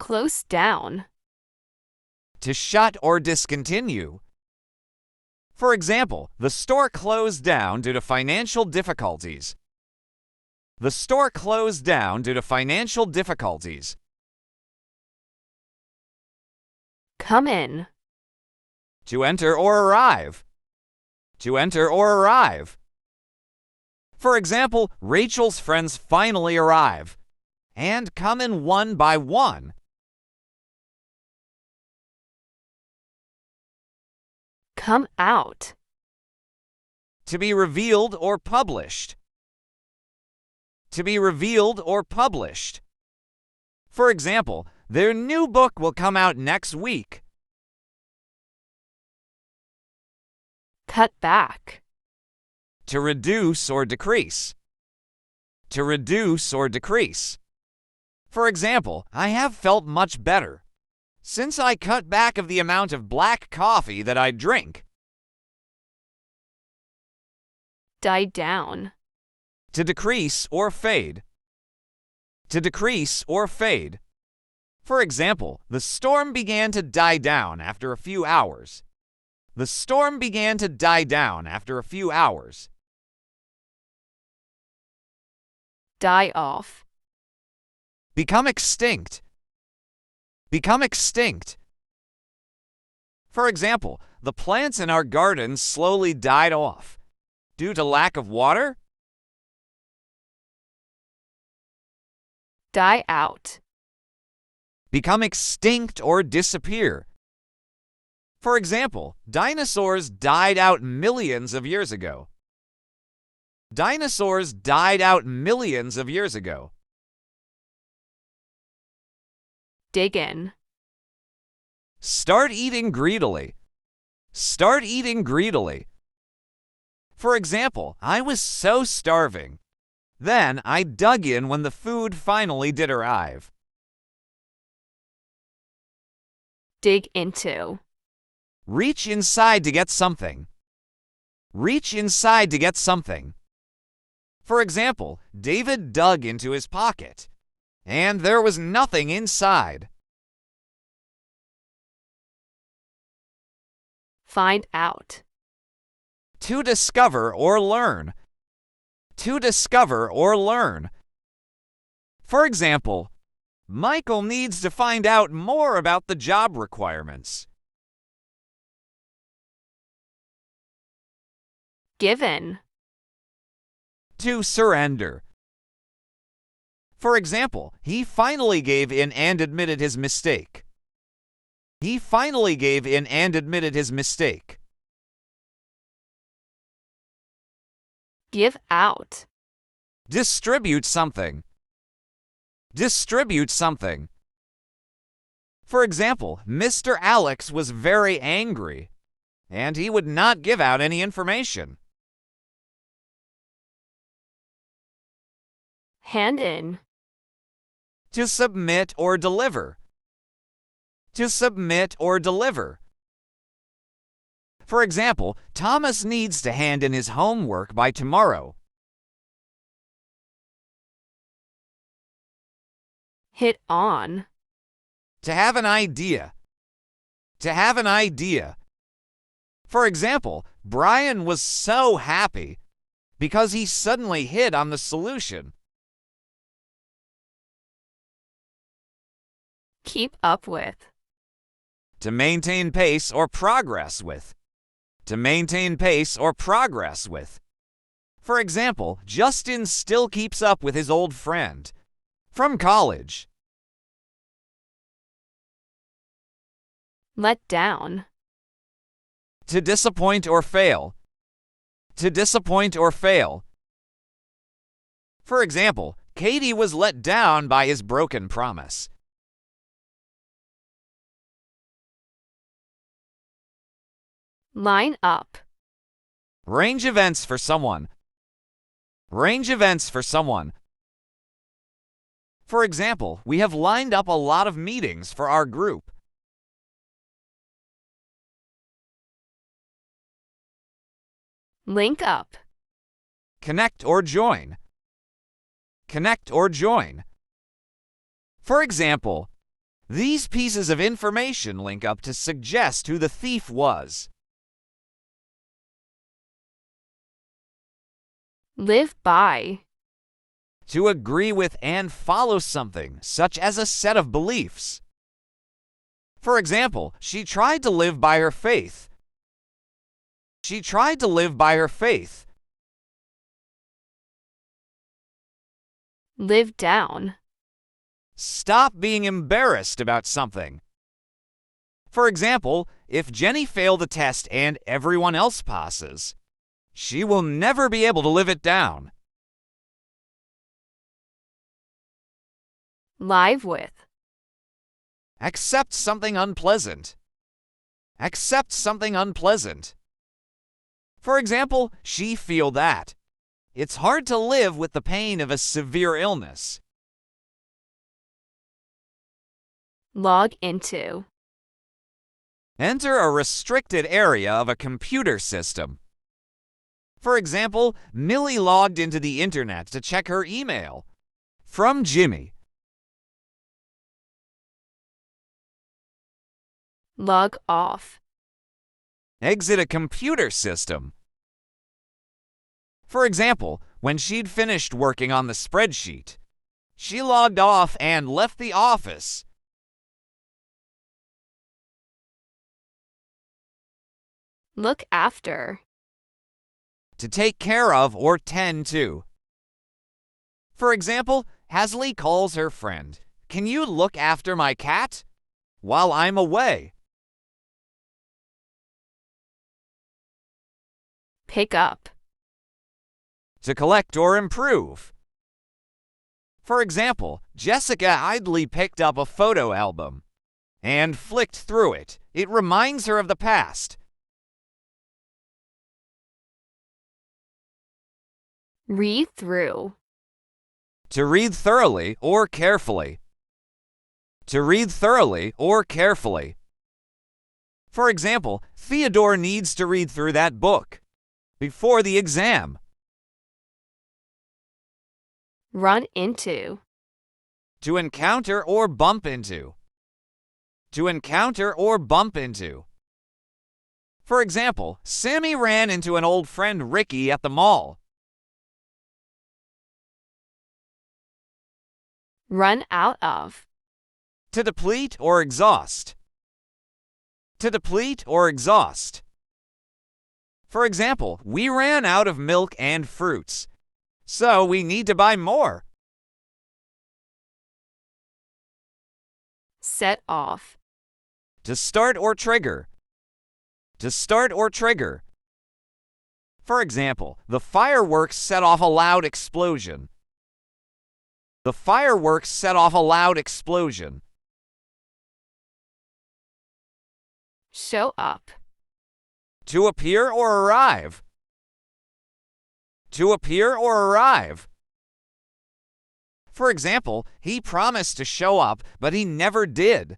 Close down. To shut or discontinue. For example, the store closed down due to financial difficulties. The store closed down due to financial difficulties. Come in. To enter or arrive. To enter or arrive. For example, Rachel's friends finally arrive and come in one by one. Come out. To be revealed or published. To be revealed or published. For example, their new book will come out next week. Cut back. To reduce or decrease. To reduce or decrease. For example, I have felt much better since I cut back of the amount of black coffee that I drink. Die down. To decrease or fade. To decrease or fade. For example, the storm began to die down after a few hours. The storm began to die down after a few hours. Die off. Become extinct. Become extinct. For example, the plants in our garden slowly died off due to lack of water. Die out. Become extinct or disappear. For example, dinosaurs died out millions of years ago. Dinosaurs died out millions of years ago. Dig in. Start eating greedily. Start eating greedily. For example, I was so starving. Then I dug in when the food finally did arrive. Dig into. Reach inside to get something. Reach inside to get something. For example, David dug into his pocket, and there was nothing inside. Find out. To discover or learn. To discover or learn. For example, Michael needs to find out more about the job requirements. Given. To surrender. For example, he finally gave in and admitted his mistake. He finally gave in and admitted his mistake. Give out. Distribute something. Distribute something. For example, Mr. Alex was very angry, and he would not give out any information. Hand in. To submit or deliver. To submit or deliver. For example, Thomas needs to hand in his homework by tomorrow. Hit on. To have an idea. To have an idea. For example, Brian was so happy because he suddenly hit on the solution. Keep up with. To maintain pace or progress with. To maintain pace or progress with. For example, Justin still keeps up with his old friend from college. Let down. To disappoint or fail. To disappoint or fail. For example, Katie was let down by his broken promise. Line up. Range events for someone. Range events for someone. For example, we have lined up a lot of meetings for our group. Link up. Connect or join. Connect or join. For example, These pieces of information link up to suggest who the thief was. Live by. To agree with and follow something, such as a set of beliefs. For example, she tried to live by her faith. She tried to live by her faith. Live down. Stop being embarrassed about something. For example, if Jenny failed the test and everyone else passes, she will never be able to live it down. Live with. Accept something unpleasant. Accept something unpleasant. For example, she feel that. It's hard to live with the pain of a severe illness. Log into. Enter a restricted area of a computer system. For example, Millie logged into the internet to check her email. From Jimmy. Log off. Exit a computer system. For example, when she'd finished working on the spreadsheet, she logged off and left the office. Look after. To take care of or tend to. For example, Hasley calls her friend, "Can you look after my cat while I'm away?" Pick up. To collect or improve. For example, Jessica idly picked up a photo album and flicked through it. It reminds her of the past. Read through. To read thoroughly or carefully. To read thoroughly or carefully. For example, Theodore needs to read through that book before the exam. Run into. To encounter or bump into. To encounter or bump into. For example, Sammy ran into an old friend Ricky at the mall. Run out of. To deplete or exhaust. To deplete or exhaust. For example, we ran out of milk and fruits, so we need to buy more. Set off. To start or trigger. To start or trigger. For example, the fireworks set off a loud explosion. The fireworks set off a loud explosion. Show up. To appear or arrive. To appear or arrive. For example, he promised to show up, but he never did.